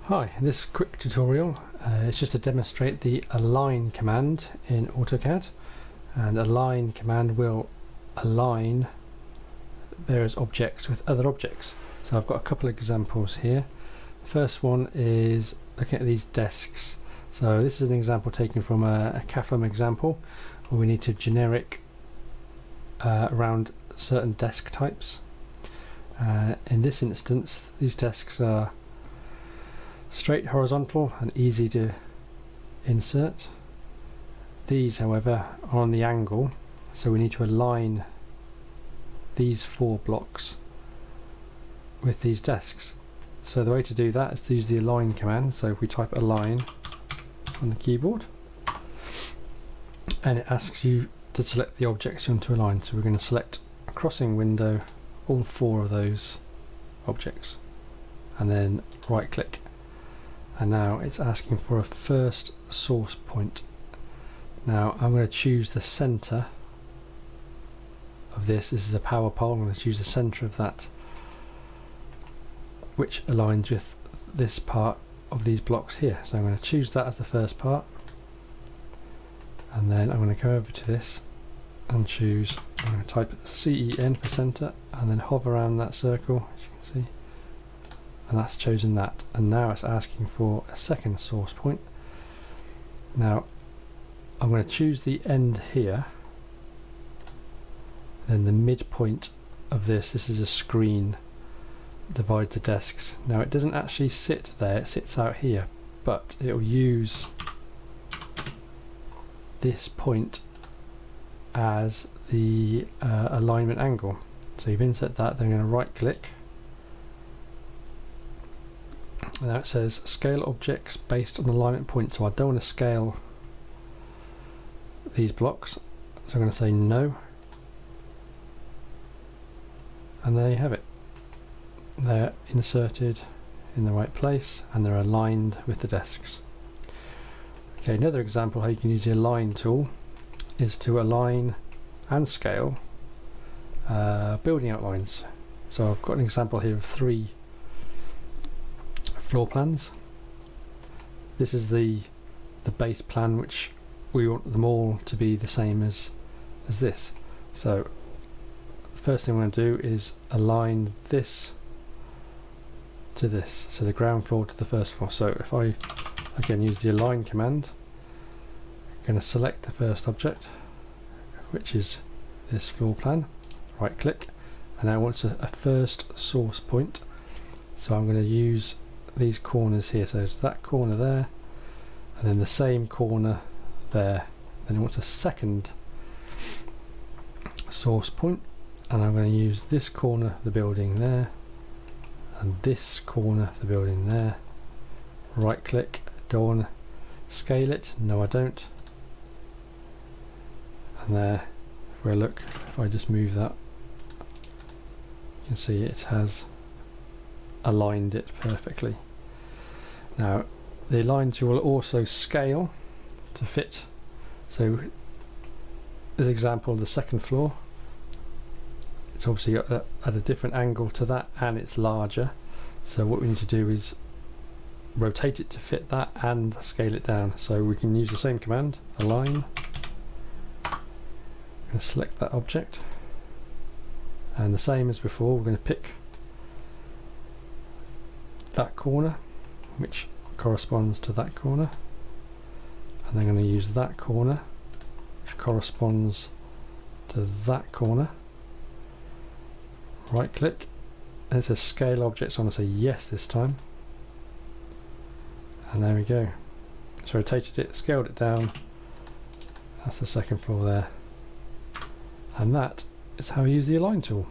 Hi, this quick tutorial is just to demonstrate the align command in AutoCAD, and align command will align various objects with other objects. So I've got a couple of examples here. The first one is looking at these desks. So this is an example taken from a CAFM example where we need to generic around certain desk types. In this instance, these desks are straight, horizontal and easy to insert. These, however, are on the angle, so we need to align these four blocks with these desks. So the way to do that is to use the align command. So if we type align on the keyboard, and it asks you to select the objects you want to align. So we're going to select a crossing window, all four of those objects, and then right click. And now it's asking for a first source point. Now I'm going to choose the center of this. This is a power pole. I'm going to choose the center of that, which aligns with this part of these blocks here. So I'm going to choose that as the first part, and then I'm going to go over to this and choose, I'm going to type CEN for center and then hover around that circle, as you can see. And that's chosen that, and now it's asking for a second source point. Now I'm going to choose the end here, then the midpoint of this is a screen that divides the desks. Now it doesn't actually sit there, it sits out here, but it will use this point as the alignment angle. So you've inset that, then I'm going to right click. Now it says scale objects based on alignment point, so I don't want to scale these blocks, so I'm going to say no, and there you have it. They're inserted in the right place and they're aligned with the desks. Okay, another example how you can use the align tool is to align and scale building outlines. So I've got an example here of 3 floor plans. This is the base plan, which we want them all to be the same as this. So the first thing I'm going to do is align this to this, so the ground floor to the first floor. So if I again use the align command, I'm going to select the first object, which is this floor plan, right click, and I want a first source point. So I'm going to use these corners here, so it's that corner there and then the same corner there. Then I want a second source point, and I'm going to use this corner of the building there and this corner of the building there. Right click, do I want to scale it? No, I don't. And there, if we look, if I just move that, you can see it has aligned it perfectly. Now the align tool will also scale to fit. So this example of the second floor, it's obviously at a different angle to that and it's larger, so what we need to do is rotate it to fit that and scale it down. So we can use the same command, align, and select that object, and the same as before, we're going to pick that corner which corresponds to that corner, and I'm going to use that corner which corresponds to that corner. Right click, and it says scale objects, so I'm going to say yes this time, and there we go. So rotated it, scaled it down, that's the second floor there, and that is how we use the align tool.